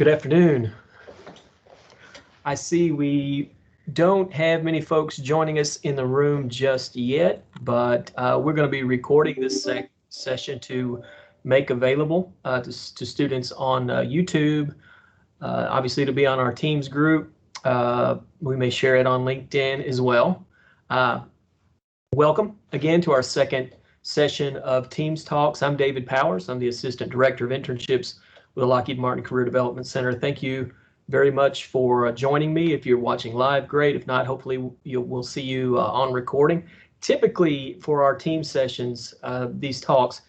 Good afternoon. I see we don't have many folks joining us in the room just yet, but we're going to be recording this session to make available to students on YouTube. Obviously, to be on our Teams group. We may share it on LinkedIn as well. Welcome again to our second session of Teams Talks. I'm David Powers. I'm the Assistant Director of Internships with the Lockheed Martin Career Development Center. Thank you very much for joining me. If you're watching live, great. If not, hopefully we'll see you on recording. Typically for our team sessions, these talks,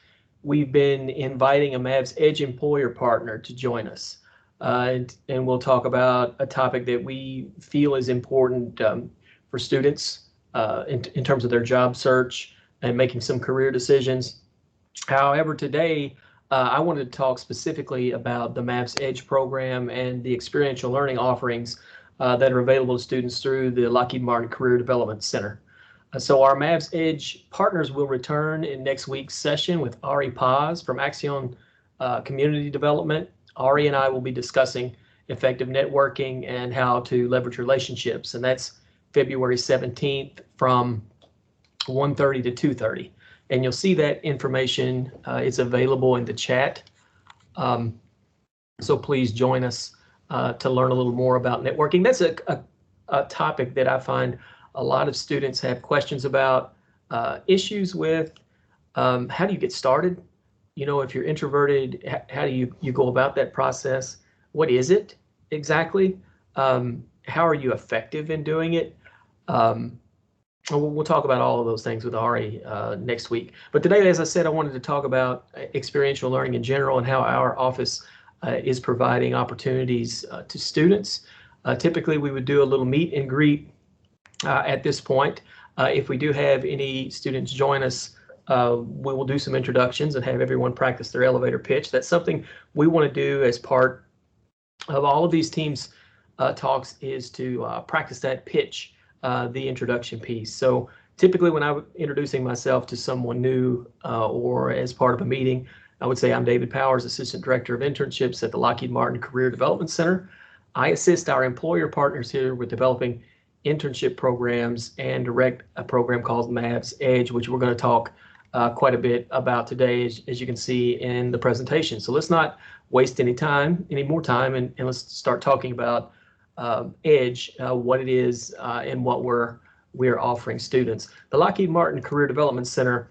we've been inviting a Mavs EDGE employer partner to join us. And we'll talk about a topic that we feel is important for students in terms of their job search and making some career decisions. However, today, I wanted to talk specifically about the Mavs EDGE program and the experiential learning offerings that are available to students through the Lockheed Martin Career Development Center. So our Mavs EDGE partners will return in next week's session with Ari Paz from Axion Community Development. Ari and I will be discussing effective networking and how to leverage relationships, and that's February 17th from 1:30 to 2:30. And you'll see that information is available in the chat. So please join us to learn a little more about networking. That's a topic that I find a lot of students have questions about, issues with. How do you get started? You know, if you're introverted, how do you go about that process? What is it exactly? How are you effective in doing it? We'll talk about all of those things with Ari next week. But today, as I said, I wanted to talk about experiential learning in general and how our office is providing opportunities to students. Typically, we would do a little meet and greet at this point. If we do have any students join us, we will do some introductions and have everyone practice their elevator pitch. That's something we want to do as part of all of these teams talks, is to practice that pitch. The introduction piece. So typically when I'm introducing myself to someone new or as part of a meeting, I would say I'm David Powers, Assistant Director of Internships at the Lockheed Martin Career Development Center. I assist our employer partners here with developing internship programs and direct a program called Mavs EDGE, which we're going to talk quite a bit about today, as you can see in the presentation. So let's not waste any more time, and let's start talking about EDGE, what it is, and what we're offering students. The Lockheed Martin Career Development Center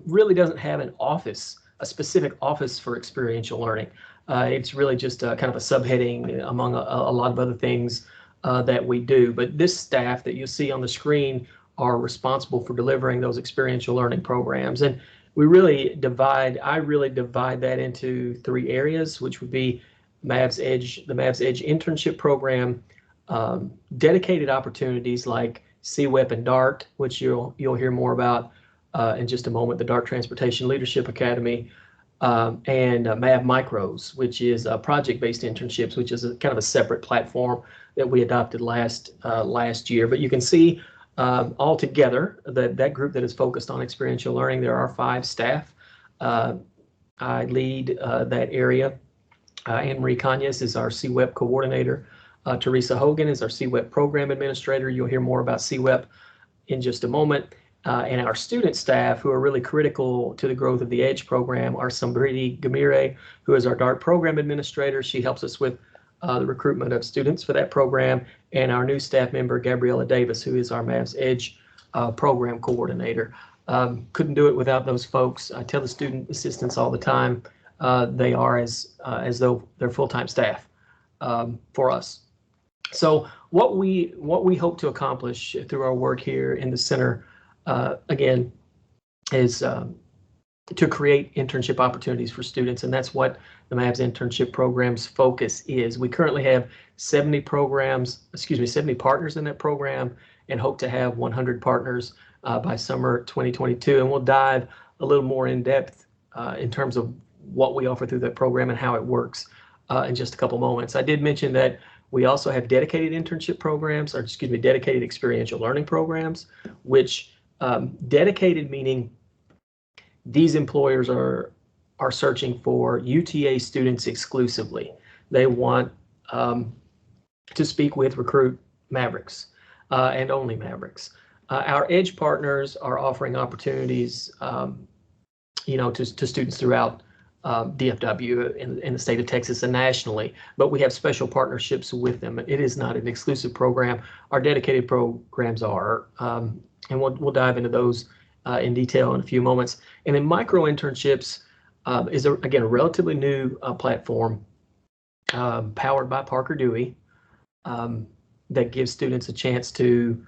really doesn't have a specific office for experiential learning. It's really just kind of a subheading among a lot of other things that we do. But this staff that you see on the screen are responsible for delivering those experiential learning programs. And I really divide that into three areas, which would be Mavs EDGE, the Mavs EDGE internship program, dedicated opportunities like CWEP and DART, which you'll hear more about in just a moment, the DART Transportation Leadership Academy, and Mav Micros, which is project-based internships, which is kind of a separate platform that we adopted last year. But you can see all together that group that is focused on experiential learning, there are 5 staff. I lead that area. Anne Marie Conyas is our CWEP coordinator. Teresa Hogan is our CWEP program administrator. You'll hear more about CWEP in just a moment. And our student staff, who are really critical to the growth of the EDGE program, are Sambriti Gamire, who is our DART program administrator. She helps us with the recruitment of students for that program. And our new staff member, Gabriella Davis, who is our Mavs EDGE program coordinator. Couldn't do it without those folks. I tell the student assistants all the time, they are as though they're full-time staff for us. So what we hope to accomplish through our work here in the center, again, is to create internship opportunities for students, and that's what the Mavs internship program's focus is. We currently have 70 partners in that program, and hope to have 100 partners by summer 2022. And we'll dive a little more in depth in terms of what we offer through that program and how it works in just a couple moments. I did mention that we also have dedicated internship programs, dedicated experiential learning programs, which dedicated meaning these employers are searching for UTA students exclusively. they want to speak with, recruit Mavericks and only Mavericks. Our EDGE partners are offering opportunities, to students throughout DFW in the state of Texas and nationally, but we have special partnerships with them. It is not an exclusive program. Our dedicated programs are, and we'll dive into those in detail in a few moments. And then micro internships is, again, a relatively new platform powered by Parker Dewey that gives students a chance to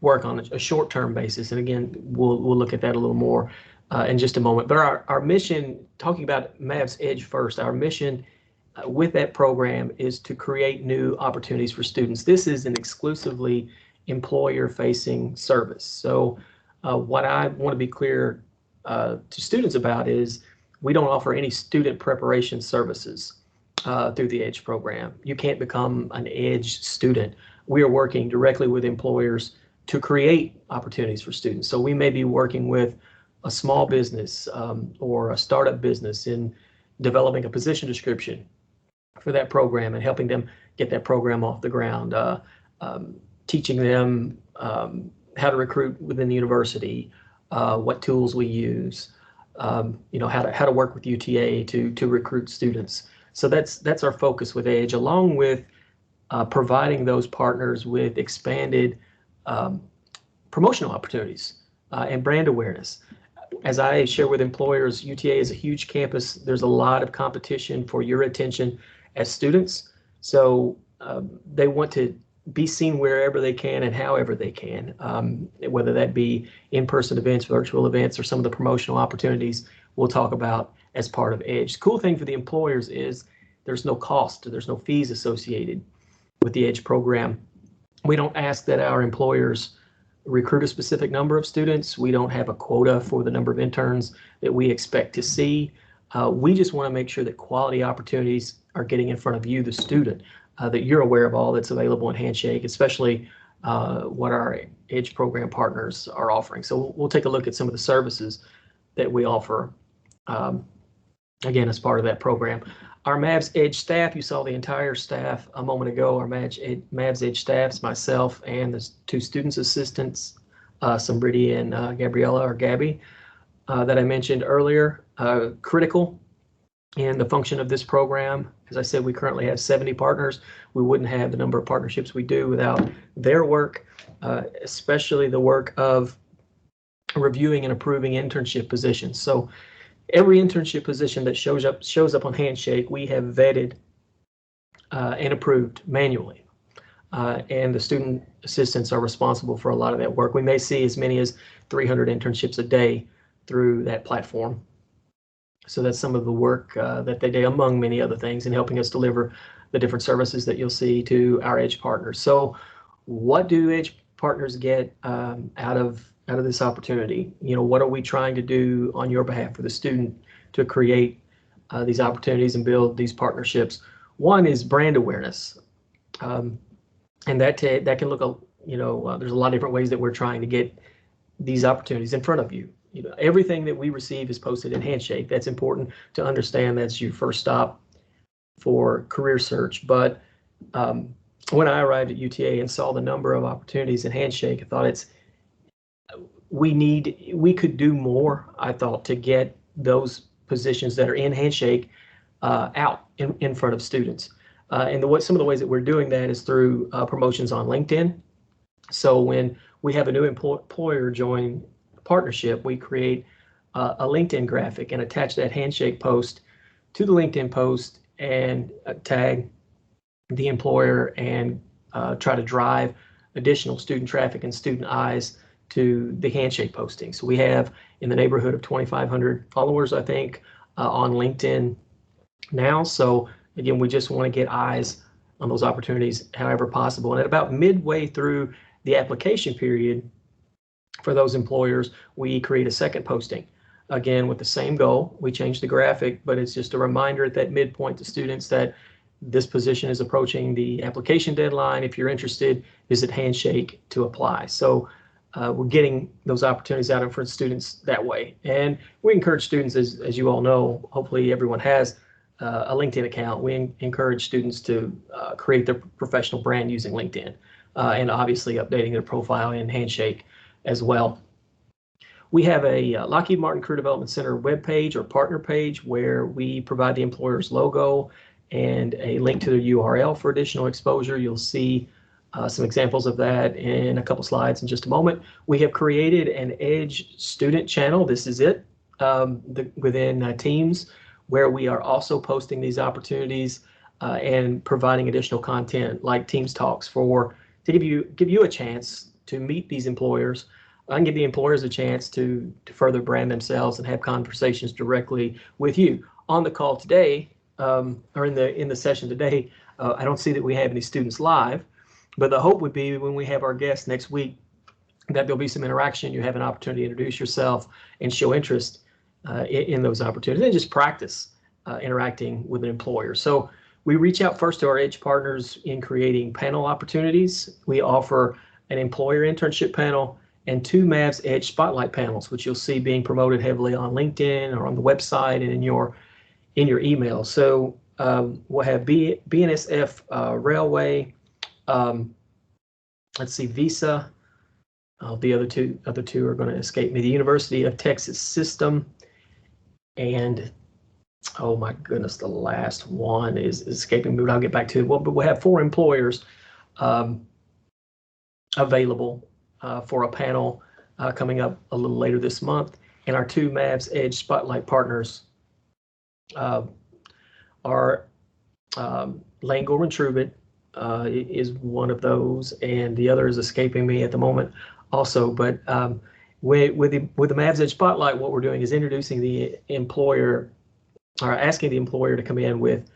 work on a short-term basis. And again, we'll look at that a little more in just a moment. But our mission, talking about Mavs EDGE first, our mission with that program is to create new opportunities for students. This is an exclusively employer-facing service. So what I want to be clear to students about is we don't offer any student preparation services through the EDGE program. You can't become an EDGE student. We are working directly with employers to create opportunities for students. So we may be working with a small business or a startup business in developing a position description for that program and helping them get that program off the ground, teaching them how to recruit within the university, what tools we use, how to work with UTA to recruit students. So that's our focus with EDGE, along with providing those partners with expanded promotional opportunities and brand awareness. As I share with employers, UTA is a huge campus. There's a lot of competition for your attention as students. So they want to be seen wherever they can and however they can, whether that be in-person events, virtual events, or some of the promotional opportunities we'll talk about as part of EDGE. The cool thing for the employers is there's no cost, there's no fees associated with the EDGE program. We don't ask that our employers recruit a specific number of students. We don't have a quota for the number of interns that we expect to see. We just want to make sure that quality opportunities are getting in front of you, the student, that you're aware of all that's available in Handshake, especially what our EDGE program partners are offering. So we'll take a look at some of the services that we offer, again, as part of that program. Our Mavs EDGE staff, you saw the entire staff a moment ago. Our Mavs EDGE staffs, myself and the two students assistants, Sambriti and Gabriella, or Gabby, that I mentioned earlier, critical in the function of this program. As I said, we currently have 70 partners. We wouldn't have the number of partnerships we do without their work, especially the work of reviewing and approving internship positions. So every internship position that shows up on Handshake, we have vetted and approved manually. And the student assistants are responsible for a lot of that work. We may see as many as 300 internships a day through that platform. So that's some of the work that they do, among many other things, in helping us deliver the different services that you'll see to our EDGE partners. So what do EDGE partners get out of this opportunity? What are we trying to do on your behalf for the student to create these opportunities and build these partnerships? One is brand awareness. And that can look, there's a lot of different ways that we're trying to get these opportunities in front of you. Everything that we receive is posted in Handshake. That's important to understand. That's your first stop for career search. But when I arrived at UTA and saw the number of opportunities in Handshake, I thought we could do more, I thought, to get those positions that are in Handshake out in front of students. And some of the ways that we're doing that is through promotions on LinkedIn. So when we have a new employer join partnership, we create a LinkedIn graphic and attach that Handshake post to the LinkedIn post and tag the employer and try to drive additional student traffic and student eyes to the Handshake posting. So we have in the neighborhood of 2,500 followers, I think, on LinkedIn now. So again, we just want to get eyes on those opportunities however possible. And at about midway through the application period for those employers, we create a second posting. Again, with the same goal, we change the graphic, but it's just a reminder at that midpoint to students that this position is approaching the application deadline. If you're interested, visit Handshake to apply. So we're getting those opportunities out in front of students that way. And we encourage students, as you all know, hopefully everyone has a LinkedIn account. We encourage students to create their professional brand using LinkedIn, and obviously updating their profile in Handshake as well. We have a Lockheed Martin Career Development Center webpage or partner page where we provide the employer's logo and a link to their URL for additional exposure. You'll see some examples of that in a couple slides in just a moment. We have created an EDGE student channel. This is it within Teams, where we are also posting these opportunities and providing additional content like Teams Talks to give you a chance to meet these employers and give the employers a chance to further brand themselves and have conversations directly with you. On the call today, or in the session today, I don't see that we have any students live, but the hope would be when we have our guests next week that there'll be some interaction. You have an opportunity to introduce yourself and show interest in those opportunities, and just practice interacting with an employer. So we reach out first to our EDGE partners in creating panel opportunities. We offer an employer internship panel and 2 Mavs EDGE spotlight panels, which you'll see being promoted heavily on LinkedIn or on the website and in your email. So we'll have BNSF Railway, let's see, Visa. The other two are going to escape me. The University of Texas System, and oh my goodness, the last one is escaping me, but I'll get back to it. Well, but we'll have 4 employers available for a panel coming up a little later this month. And our 2 Mavs EDGE Spotlight partners are Lane Gorman Trubit is one of those, and the other is escaping me at the moment also. But with the Mavs EDGE Spotlight, what we're doing is introducing the employer, or asking the employer to come in with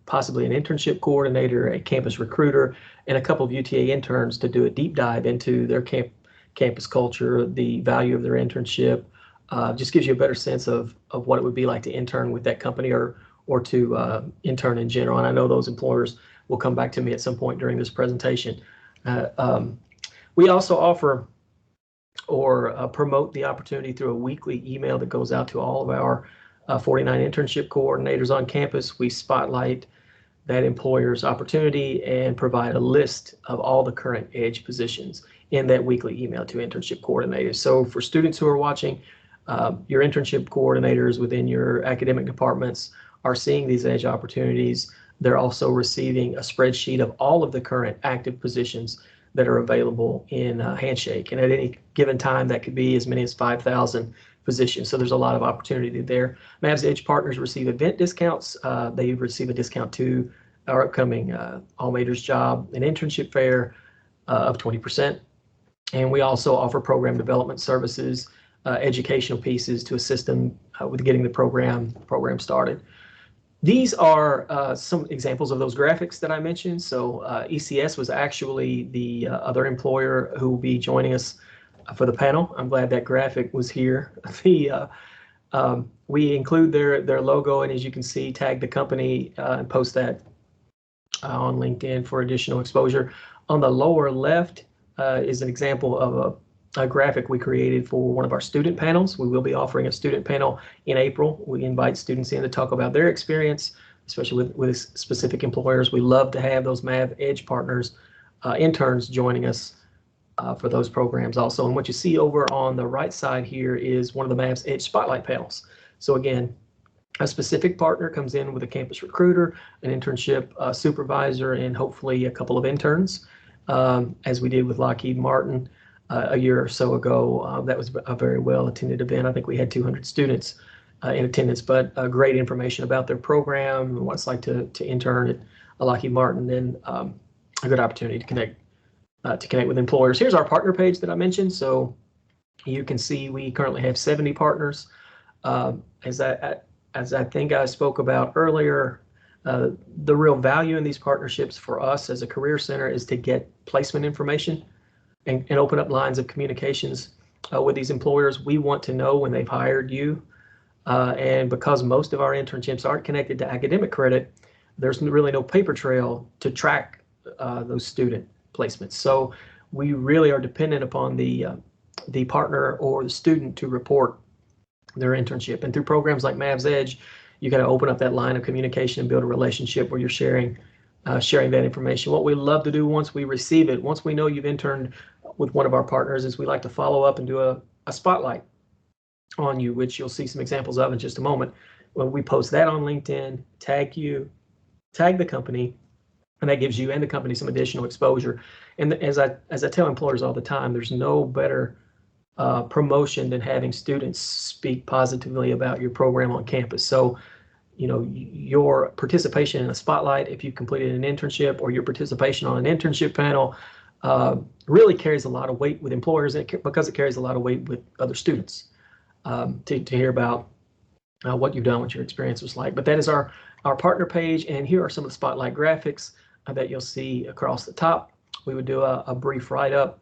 possibly an internship coordinator, a campus recruiter, and a couple of UTA interns to do a deep dive into their campus culture, the value of their internship. Just gives you a better sense of what it would be like to intern with that company or to intern in general. And I know those employers will come back to me at some point during this presentation. We also offer or promote the opportunity through a weekly email that goes out to all of our 49 internship coordinators on campus. We spotlight that employer's opportunity and provide a list of all the current EDGE positions in that weekly email to internship coordinators. So for students who are watching, your internship coordinators within your academic departments are seeing these EDGE opportunities. They're also receiving a spreadsheet of all of the current active positions that are available in Handshake. And at any given time, that could be as many as 5,000 positions. So there's a lot of opportunity there. Mavs EDGE partners receive event discounts. They receive a discount to our upcoming All Majors Job and Internship Fair of 20%. And we also offer program development services, educational pieces to assist them with getting the program started. These are some examples of those graphics that I mentioned. So ECS was actually the other employer who will be joining us for the panel. I'm glad that graphic was here. We include their logo, and as you can see, tag the company and post that on LinkedIn for additional exposure. On the lower left is an example of a graphic we created for one of our student panels. We will be offering a student panel in April. We invite students in to talk about their experience, especially with specific employers. We love to have those Mav EDGE partners, interns joining us for those programs also. And what you see over on the right side here is one of the Mavs EDGE Spotlight panels. So again, a specific partner comes in with a campus recruiter, an internship supervisor, and hopefully a couple of interns, as we did with Lockheed Martin a year or so ago. That was a very well attended event. I think we had 200 students in attendance, but great information about their program and what it's like to intern at Lockheed Martin, and a good opportunity to connect with employers. Here's our partner page that I mentioned. So you can see we currently have 70 partners. As I think I spoke about earlier, the real value in these partnerships for us as a career center is to get placement information and open up lines of communications with these employers. We want to know when they've hired you. And because most of our internships aren't connected to academic credit, there's really no paper trail to track those student placements. So we really are dependent upon the partner or the student to report their internship. And through programs like Mavs EDGE, you got to open up that line of communication and build a relationship where you're sharing that information. What we love to do once we receive it, once we know you've interned with one of our partners, is we like to follow up and do a spotlight on you, which you'll see some examples of in just a moment. When we post that on LinkedIn, tag you, tag the company, and that gives you and the company some additional exposure. And as I tell employers all the time, there's no better promotion than having students speak positively about your program on campus. So, your participation in a spotlight, if you completed an internship, or your participation on an internship panel, really carries a lot of weight with employers, because it carries a lot of weight with other students to hear about what you've done, what your experience was like. But that is our partner page, and here are some of the spotlight graphics that you'll see across the top. We would do a brief write-up.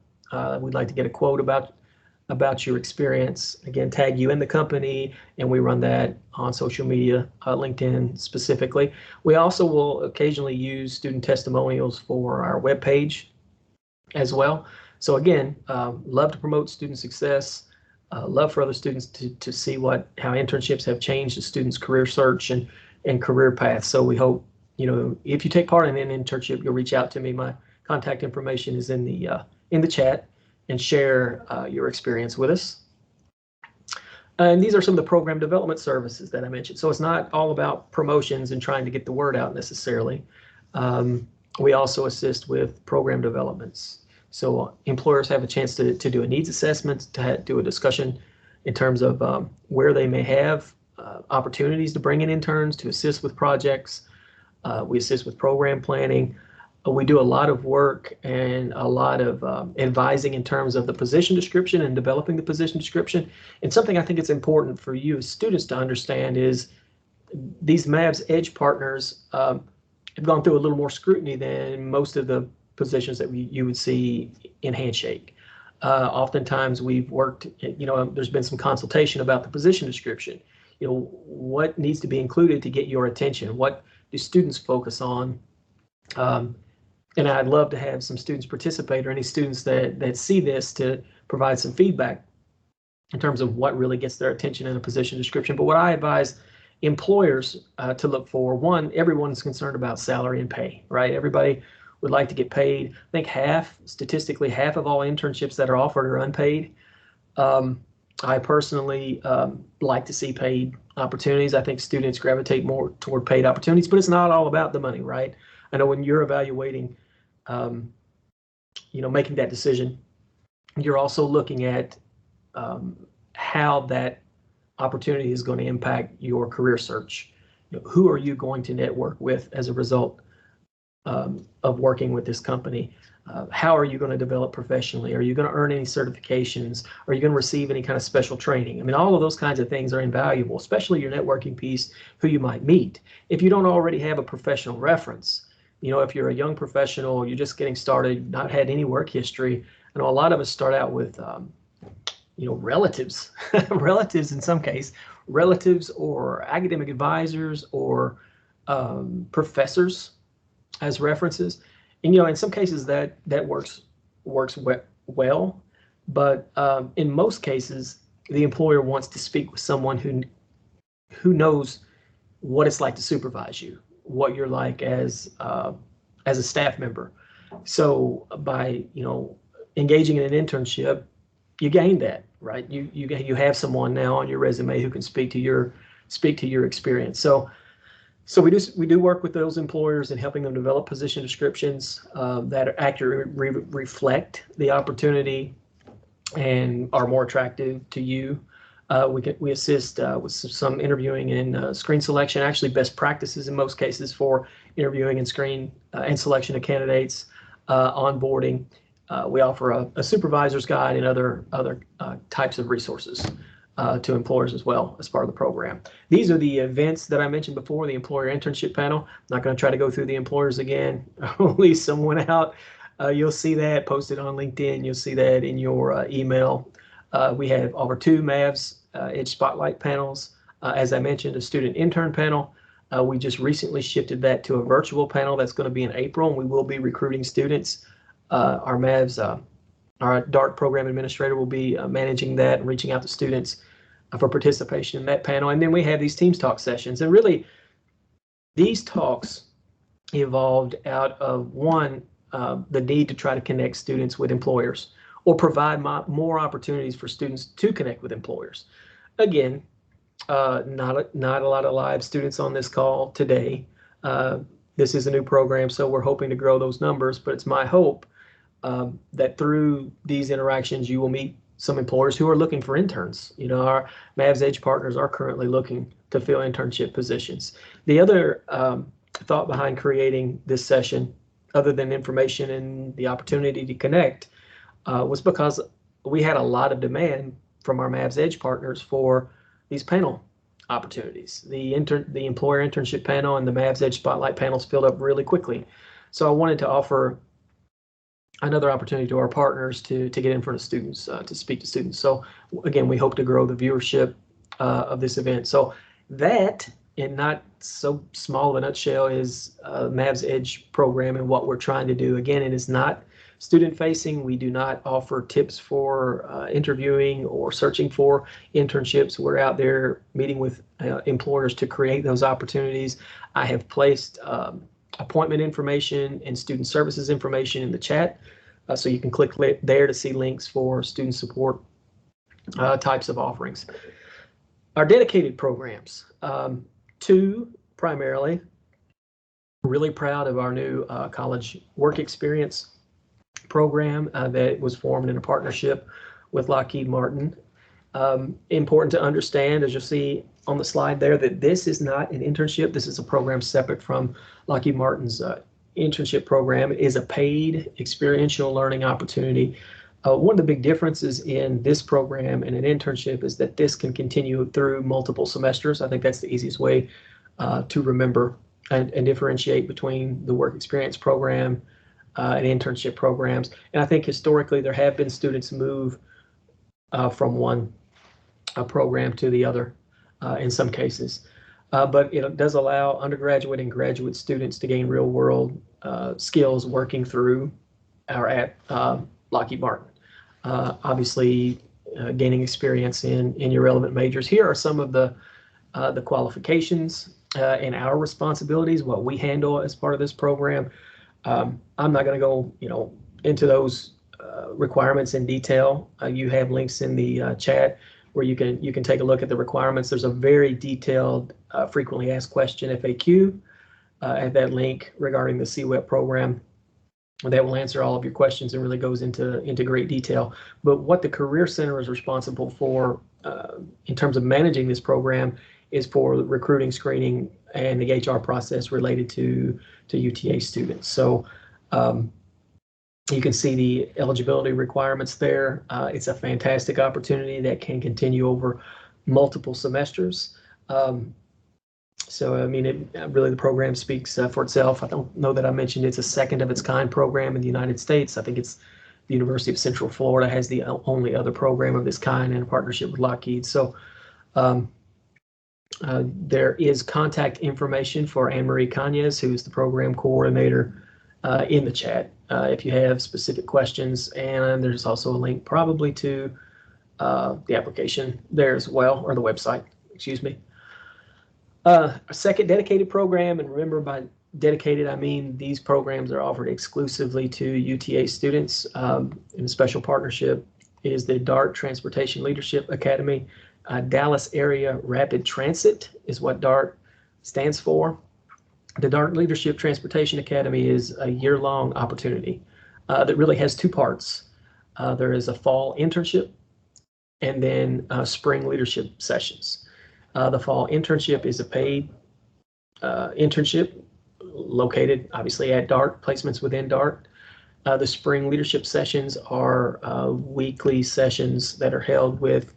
We'd like to get a quote about your experience. Again, tag you and the company, and we run that on social media, LinkedIn specifically. We also will occasionally use student testimonials for our webpage as well. So again, love to promote student success. Love for other students to see how internships have changed a student's career search and career path. So we hope, if you take part in an internship, you'll reach out to me. My contact information is in the chat, and share your experience with us. And these are some of the program development services that I mentioned. So it's not all about promotions and trying to get the word out necessarily. We also assist with program developments. So employers have a chance to do a needs assessment, to do a discussion in terms of where they may have opportunities to bring in interns, to assist with projects. We assist with program planning. We do a lot of work and a lot of advising in terms of the position description and developing the position description. And something I think it's important for you as students to understand is these Mavs EDGE partners have gone through a little more scrutiny than most of the positions that you would see in Handshake. Oftentimes we've worked, there's been some consultation about the position description. What needs to be included to get your attention? What do students focus on? And I'd love to have some students participate, or any students that see this, to provide some feedback in terms of what really gets their attention in a position description. But what I advise employers to look for, one, everyone's concerned about salary and pay, right? Everybody would like to get paid. I think statistically half of all internships that are offered are unpaid. I personally like to see paid opportunities. I think students gravitate more toward paid opportunities, but it's not all about the money, right? I know when you're evaluating, making that decision, you're also looking at how that opportunity is going to impact your career search. Who are you going to network with as a result of working with this company? How are you going to develop professionally? Are you going to earn any certifications? Are you going to receive any kind of special training? I mean, all of those kinds of things are invaluable, especially your networking piece, who you might meet. If you don't already have a professional reference, if you're a young professional, you're just getting started, not had any work history. I know a lot of us start out with, relatives, relatives in some case, relatives or academic advisors or professors as references. And, in some cases that works well, but in most cases, the employer wants to speak with someone who knows what it's like to supervise you, what you're like as a staff member. So by engaging in an internship, you gain that, right? You have someone now on your resume who can speak to your experience. So we do work with those employers in helping them develop position descriptions that accurately reflect the opportunity and are more attractive to you. We assist with some interviewing and screen selection, actually best practices in most cases for interviewing and screen and selection of candidates, onboarding. We offer a supervisor's guide and other types of resources to employers as well as part of the program. These are the events that I mentioned before, the employer internship panel. I'm not going to try to go through the employers again. I'll leave someone out. You'll see that posted on LinkedIn. You'll see that in your email. We have over 2 Mavs EDGE Spotlight panels. As I mentioned, a student intern panel. We just recently shifted that to a virtual panel that's going to be in April, and we will be recruiting students. Our Mavs, our DART program administrator will be managing that and reaching out to students for participation in that panel. And then we have these Teams Talk sessions. And really, these talks evolved out of one, the need to try to connect students with employers or provide more opportunities for students to connect with employers. Again, not a lot of live students on this call today. This is a new program, so we're hoping to grow those numbers, but it's my hope that through these interactions, you will meet some employers who are looking for interns. You know, our Mavs EDGE partners are currently looking to fill internship positions. The other thought behind creating this session, other than information and the opportunity to connect, was because we had a lot of demand from our Mavs EDGE partners for these panel opportunities. The employer internship panel and the Mavs EDGE spotlight panels filled up really quickly. So I wanted to offer another opportunity to our partners to get in front of students, to speak to students. So again, we hope to grow the viewership of this event. So that, in not so small of a nutshell, is Mavs EDGE program and what we're trying to do. Again, it is not student facing. We do not offer tips for interviewing or searching for internships. We're out there meeting with employers to create those opportunities. I have placed appointment information and student services information in the chat, so you can click there to see links for student support types of offerings. Our dedicated programs, two primarily. Really proud of our new college work experience program that was formed in a partnership with Lockheed Martin. Important to understand, as you'll see on the slide there, that this is not an internship. This is a program separate from Lockheed Martin's internship program. It is a paid experiential learning opportunity. One of the big differences in this program and an internship is that this can continue through multiple semesters. I think that's the easiest way to remember and differentiate between the work experience program and internship programs. And I think historically there have been students move from one program to the other in some cases. But it does allow undergraduate and graduate students to gain real world skills working through or at Lockheed Martin. Obviously, gaining experience in your relevant majors. Here are some of the qualifications and our responsibilities, what we handle as part of this program. I'm not going to go, into those requirements in detail. You have links in the chat where you can take a look at the requirements. There's a very detailed frequently asked question FAQ at that link regarding the CWEP program that will answer all of your questions and really goes into great detail. But what the Career Center is responsible for in terms of managing this program is for the recruiting, screening, and the HR process related to UTA students. So you can see the eligibility requirements there. It's a fantastic opportunity that can continue over multiple semesters. So, I mean, really the program speaks for itself. I don't know that I mentioned it's a second of its kind program in the United States. I think it's the University of Central Florida has the only other program of this kind in a partnership with Lockheed. So there is contact information for Anne-Marie Cañez, who's the program coordinator, in the chat if you have specific questions. And there's also a link probably to the application there as well, or the website, excuse me. A second dedicated program, and remember by dedicated, I mean these programs are offered exclusively to UTA students in a special partnership, is the DART Transportation Leadership Academy. Dallas Area Rapid Transit is what DART stands for. The DART Leadership Transportation Academy is a year-long opportunity that really has two parts. There is a fall internship and then spring leadership sessions. The fall internship is a paid internship located obviously at DART, placements within DART. The spring leadership sessions are weekly sessions that are held with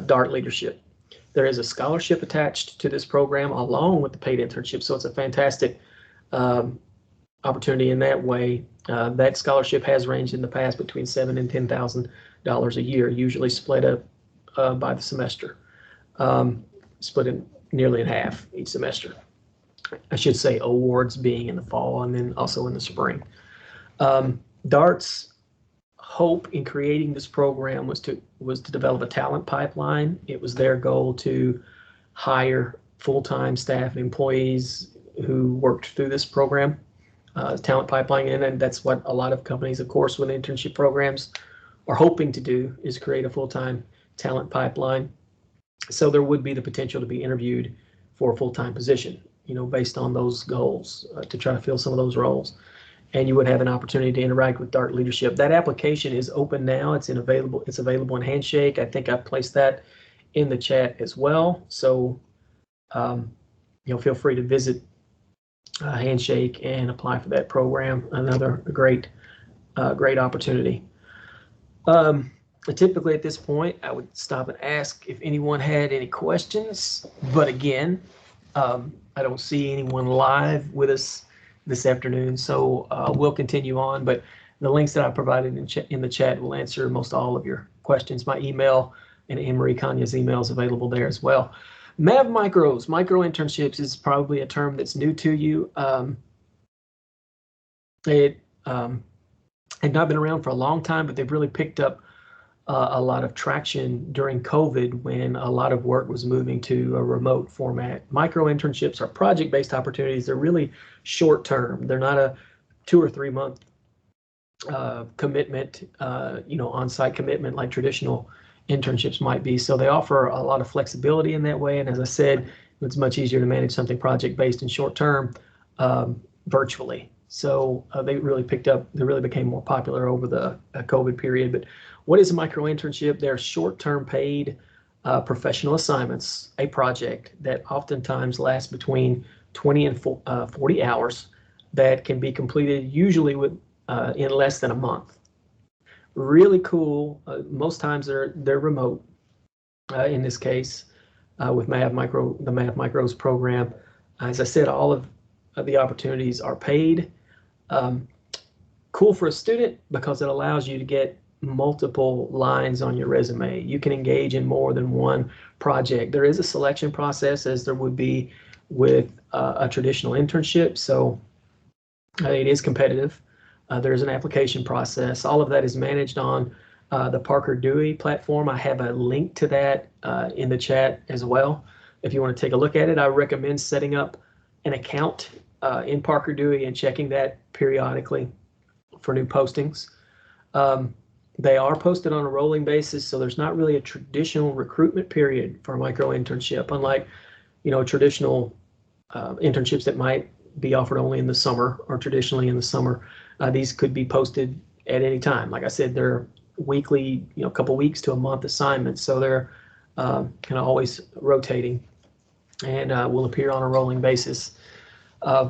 DART leadership. There is a scholarship attached to this program along with the paid internship, so it's a fantastic opportunity in that way. That scholarship has ranged in the past between $7,000 and $10,000 a year, usually split up by the semester. Split in nearly in half each semester. I should say awards being in the fall and then also in the spring. DART's hope in creating this program was to develop a talent pipeline. It was their goal to hire full-time staff and employees who worked through this program, talent pipeline, and that's what a lot of companies, of course, with internship programs are hoping to do, is create a full-time talent pipeline. So there would be the potential to be interviewed for a full-time position, based on those goals, to try to fill some of those roles. And you would have an opportunity to interact with Dart leadership. That application is open now. It's available in Handshake. I think I placed that in the chat as well. So feel free to visit Handshake and apply for that program. Another great opportunity. Typically at this point, I would stop and ask if anyone had any questions. But again, I don't see anyone live with us this afternoon, so we'll continue on. But the links that I provided in the chat will answer most all of your questions. My email and Anne-Marie Kanya's email is available there as well. Mav Micros, micro internships, is probably a term that's new to you. It had not been around for a long time, but they've really picked up a lot of traction during COVID when a lot of work was moving to a remote format. Micro internships are project-based opportunities. They're really short-term. They're not a 2 or 3 month commitment, on-site commitment like traditional internships might be. So they offer a lot of flexibility in that way. And as I said, it's much easier to manage something project-based and short-term virtually. So they really picked up, they really became more popular over the COVID period. But what is a micro internship? They're short-term paid professional assignments, a project that oftentimes lasts between 20 and 40 hours that can be completed usually in less than a month. Really cool. Most times they're remote. In this case, with the Mav Micros program, as I said, all of the opportunities are paid. Cool for a student because it allows you to get multiple lines on your resume. You can engage in more than one project. There is a selection process, as there would be with a traditional internship, so it is competitive. There's an application process. All of that is managed on the Parker Dewey platform. I have a link to that in the chat as well. If you want to take a look at it, I recommend setting up an account in Parker Dewey and checking that periodically for new postings. They are posted on a rolling basis, so there's not really a traditional recruitment period for a micro internship, unlike traditional internships that might be offered only in the summer or traditionally in the summer. These could be posted at any time. Like I said, they're weekly, a couple weeks to a month assignments, so they're kind of always rotating and will appear on a rolling basis.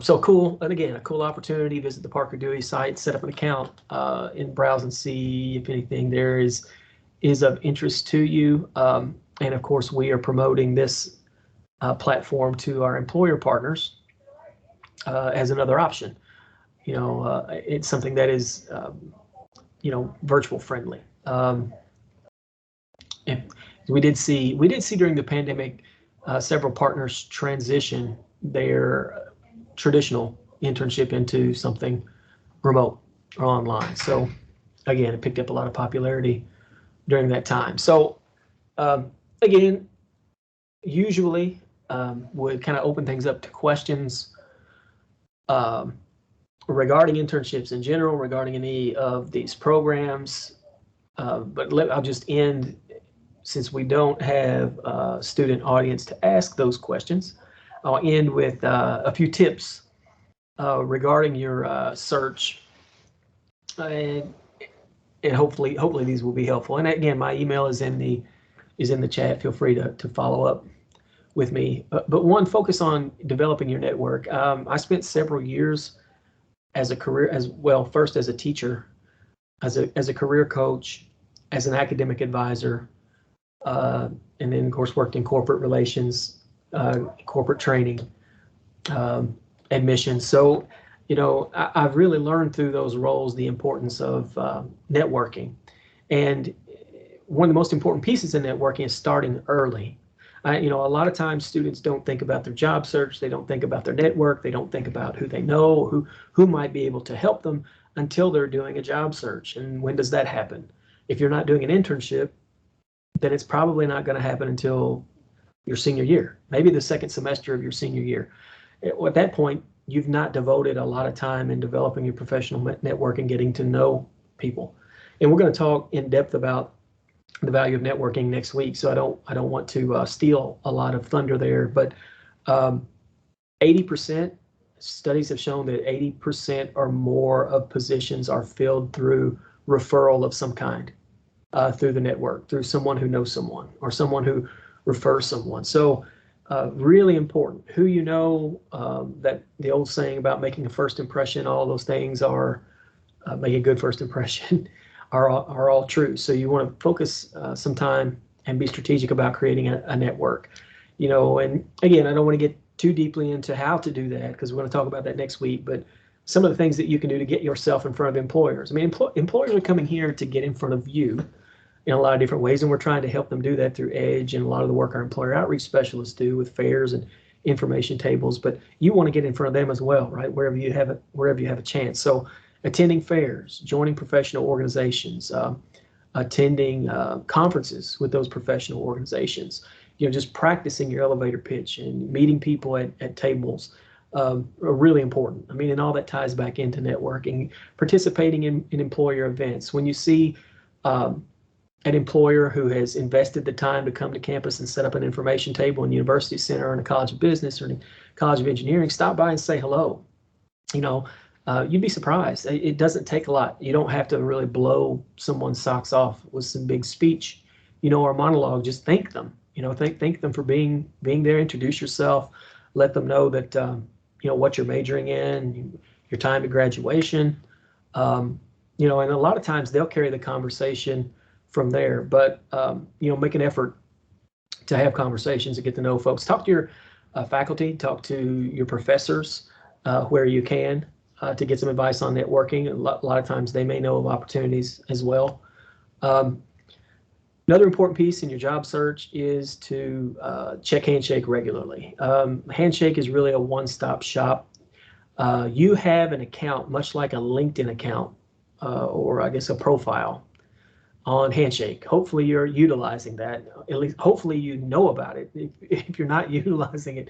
So cool, and again, a cool opportunity. Visit the Parker Dewey site, set up an account, and browse and see if anything there is of interest to you. And of course, we are promoting this platform to our employer partners as another option. It's something that is, virtual friendly. And we did see during the pandemic several partners transition their traditional internship into something remote or online. So again, it picked up a lot of popularity during that time. So again, usually would kind of open things up to questions regarding internships in general, regarding any of these programs. But I'll just end, since we don't have a student audience to ask those questions, I'll end with a few tips regarding your search, and hopefully these will be helpful. And again, my email is in the chat. Feel free to follow up with me. But one, focus on developing your network. I spent several years as a career, first as a teacher, as a career coach, as an academic advisor, and then of course worked in corporate relations, corporate training, admissions. So, I've really learned through those roles the importance of networking. And one of the most important pieces of networking is starting early. A lot of times students don't think about their job search. They don't think about their network. They don't think about who they know, who might be able to help them until they're doing a job search. And when does that happen? If you're not doing an internship, then it's probably not going to happen until your senior year, maybe the second semester of your senior year. At that point, you've not devoted a lot of time in developing your professional network and getting to know people. And we're going to talk in depth about the value of networking next week, so I don't want to steal a lot of thunder there, but 80%, studies have shown that 80% or more of positions are filled through referral of some kind, through the network, through someone who knows someone or someone who refers someone. So really important. Who you know, that the old saying about making a first impression, all those things are, make a good first impression, are all true. So you want to focus some time and be strategic about creating a network. You know, and again, I don't want to get too deeply into how to do that because we're going to talk about that next week, but some of the things that you can do to get yourself in front of employers. I mean, employers are coming here to get in front of you in a lot of different ways, and we're trying to help them do that through EDGE and a lot of the work our employer outreach specialists do with fairs and information tables. But you want to get in front of them as well, right? Wherever you have a chance. So attending fairs, joining professional organizations, attending conferences with those professional organizations, you know, just practicing your elevator pitch and meeting people at tables are really important. I mean, and all that ties back into networking, participating in employer events. When you see an employer who has invested the time to come to campus and set up an information table in the university center or in a college of business or in a college of engineering, stop by and say hello. You know, you'd be surprised. It doesn't take a lot. You don't have to really blow someone's socks off with some big speech, you know, or monologue. Just thank them. You know, thank them for being there. Introduce yourself. Let them know that you know what you're majoring in, your time to graduation. You know, and a lot of times they'll carry the conversation from there. But you know, make an effort to have conversations and get to know folks. Talk to your faculty. Talk to your professors where you can to get some advice on networking. A lot of times they may know of opportunities as well. Another important piece in your job search is to check Handshake regularly. Handshake is really a one-stop shop. You have an account, much like a LinkedIn account, or I guess a profile on Handshake. Hopefully you're utilizing that. At least hopefully you know about it if you're not utilizing it.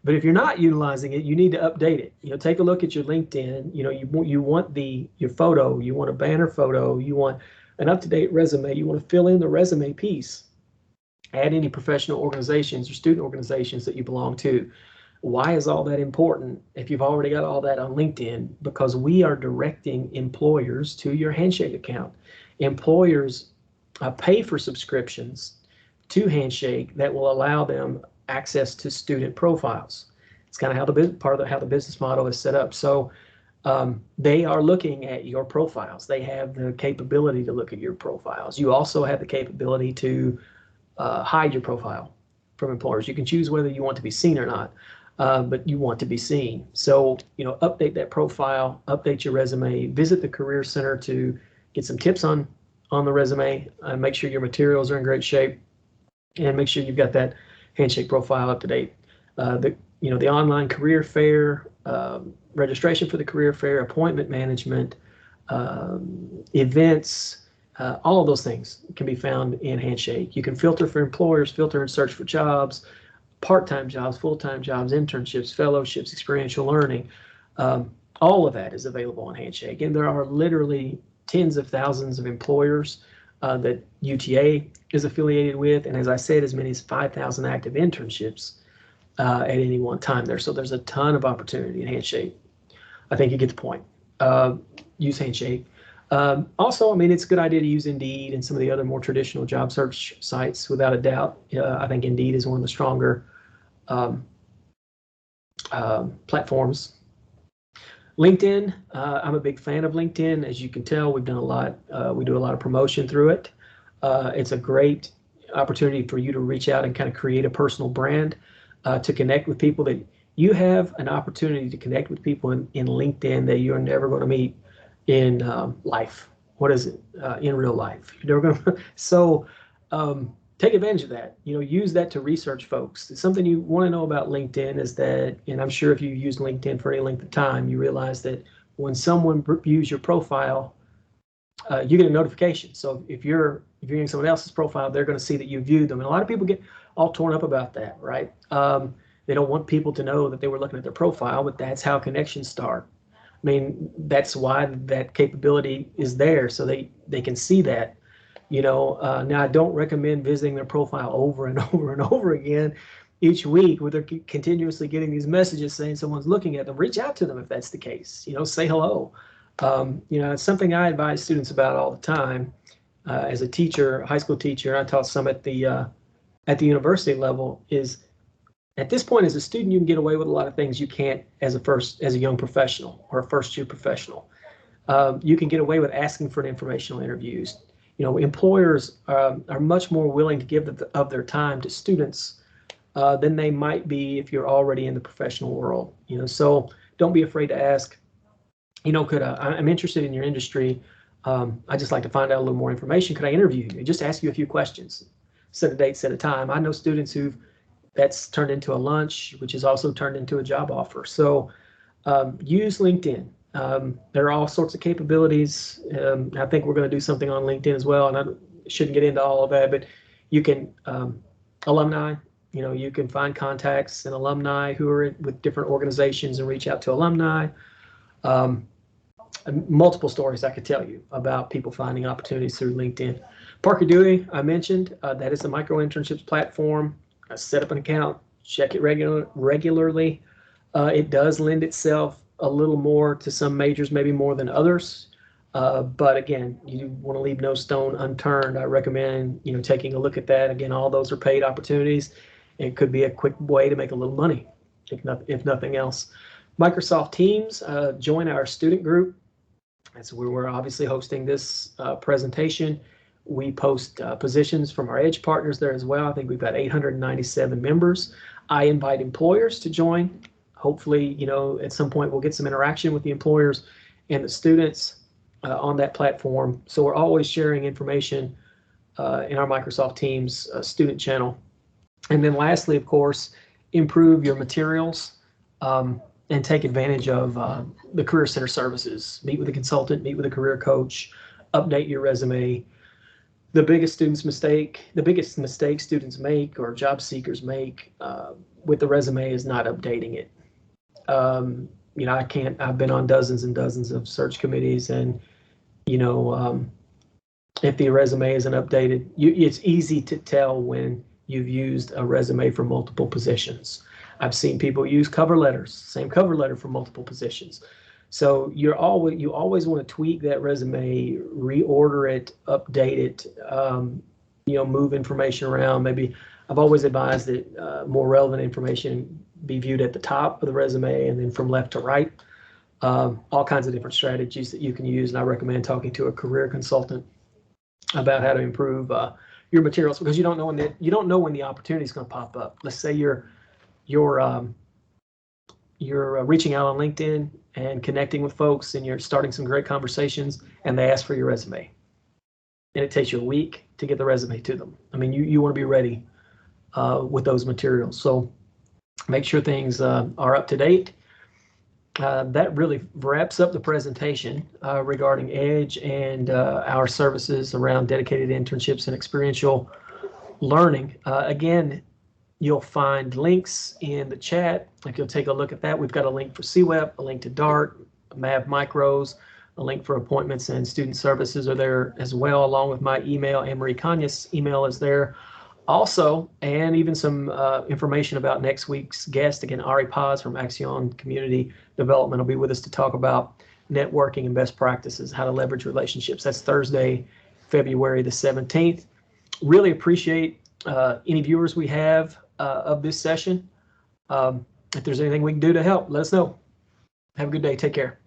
But if you're not utilizing it, you need to update it. You know, take a look at your LinkedIn. You know, you want your photo, you want a banner photo, you want an up-to-date resume, you want to fill in the resume piece. Add any professional organizations or student organizations that you belong to. Why is all that important if you've already got all that on LinkedIn? Because we are directing employers to your Handshake account. Employers pay for subscriptions to Handshake that will allow them access to student profiles. It's kind of how the business model is set up. So they are looking at your profiles. They have the capability to look at your profiles. You also have the capability to hide your profile from employers. You can choose whether you want to be seen or not, but you want to be seen. So, you know, update that profile, update your resume, visit the Career Center to get some tips on the resume, make sure your materials are in great shape, and make sure you've got that Handshake profile up to date. The online career fair, registration for the career fair, appointment management, events, all of those things can be found in Handshake. You can filter for employers, filter and search for jobs, part-time jobs, full-time jobs, internships, fellowships, experiential learning. All of that is available on Handshake. And there are literally tens of thousands of employers that UTA is affiliated with. And as I said, as many as 5,000 active internships at any one time there. So there's a ton of opportunity in Handshake. I think you get the point. Use Handshake. Also, I mean, it's a good idea to use Indeed and some of the other more traditional job search sites, without a doubt. I think Indeed is one of the stronger platforms. LinkedIn, I'm a big fan of LinkedIn. As you can tell, we've done a lot. We do a lot of promotion through it. It's a great opportunity for you to reach out and kind of create a personal brand, to connect with people. That you have an opportunity to connect with people in LinkedIn that you're never going to meet in life. What is it? In real life. You're never going to. So take advantage of that. You know, use that to research folks. It's something you want to know about LinkedIn is that, and I'm sure if you use LinkedIn for any length of time, you realize that when someone views your profile, you get a notification. So if you're viewing someone else's profile, they're going to see that you viewed them. And a lot of people get all torn up about that, right? They don't want people to know that they were looking at their profile, but that's how connections start. I mean, that's why that capability is there, so they can see that. Now I don't recommend visiting their profile over and over and over again each week where they're continuously getting these messages saying someone's looking at them. Reach out to them if that's the case. Say hello. It's something I advise students about all the time. As a teacher, a high school teacher, I taught some at the university level. Is at this point, as a student, you can get away with a lot of things you can't as a young professional or a first-year professional. You can get away with asking for informational interviews. Employers are much more willing to give of their time to students than they might be if you're already in the professional world. So don't be afraid to ask. I'm interested in your industry. I just like to find out a little more information. Could I interview you? Just ask you a few questions. Set a date, set a time. I know students that's turned into a lunch, which is also turned into a job offer. So use LinkedIn. There are all sorts of capabilities. I think we're going to do something on LinkedIn as well, and I shouldn't get into all of that, but you can, alumni, you can find contacts and alumni who are with different organizations and reach out to alumni. Multiple stories I could tell you about people finding opportunities through LinkedIn. Parker Dewey, I mentioned, that is the micro internships platform. Set up an account, check it regularly. It does lend itself a little more to some majors, maybe more than others. But again, you want to leave no stone unturned. I recommend, taking a look at that. Again, all those are paid opportunities. It could be a quick way to make a little money, if nothing else. Microsoft Teams, join our student group. That's where we're obviously hosting this presentation. We post positions from our EDGE partners there as well. I think we've got 897 members. I invite employers to join. Hopefully, at some point we'll get some interaction with the employers and the students on that platform. So we're always sharing information in our Microsoft Teams student channel. And then lastly, of course, improve your materials and take advantage of the Career Center services. Meet with a consultant, meet with a career coach, update your resume. The biggest mistake students make or job seekers make with the resume is not updating it. I've been on dozens and dozens of search committees, and if the resume isn't updated, it's easy to tell when you've used a resume for multiple positions. I've seen people use cover letters, same cover letter for multiple positions. So you always want to tweak that resume, reorder it, update it, move information around. Maybe I've always advised that more relevant information be viewed at the top of the resume and then from left to right. All kinds of different strategies that you can use, and I recommend talking to a career consultant about how to improve your materials, because you don't know when the opportunity is going to pop up. Let's say you're reaching out on LinkedIn and connecting with folks, and you're starting some great conversations, and they ask for your resume, and it takes you a week to get the resume to them. I mean, you want to be ready with those materials. So make sure things are up to date. That really wraps up the presentation regarding EDGE and our services around dedicated internships and experiential learning. Again, you'll find links in the chat. If you'll take a look at that, we've got a link for CWEP, a link to DART, Mav Micros, a link for appointments and student services are there as well, along with my email. Anne-Marie Conyas' email is there also, and even some information about next week's guest. Again, Ari Paz from Axion Community Development will be with us to talk about networking and best practices, how to leverage relationships. That's Thursday, February the 17th. Really appreciate any viewers we have of this session. If there's anything we can do to help, let us know. Have a good day. Take care.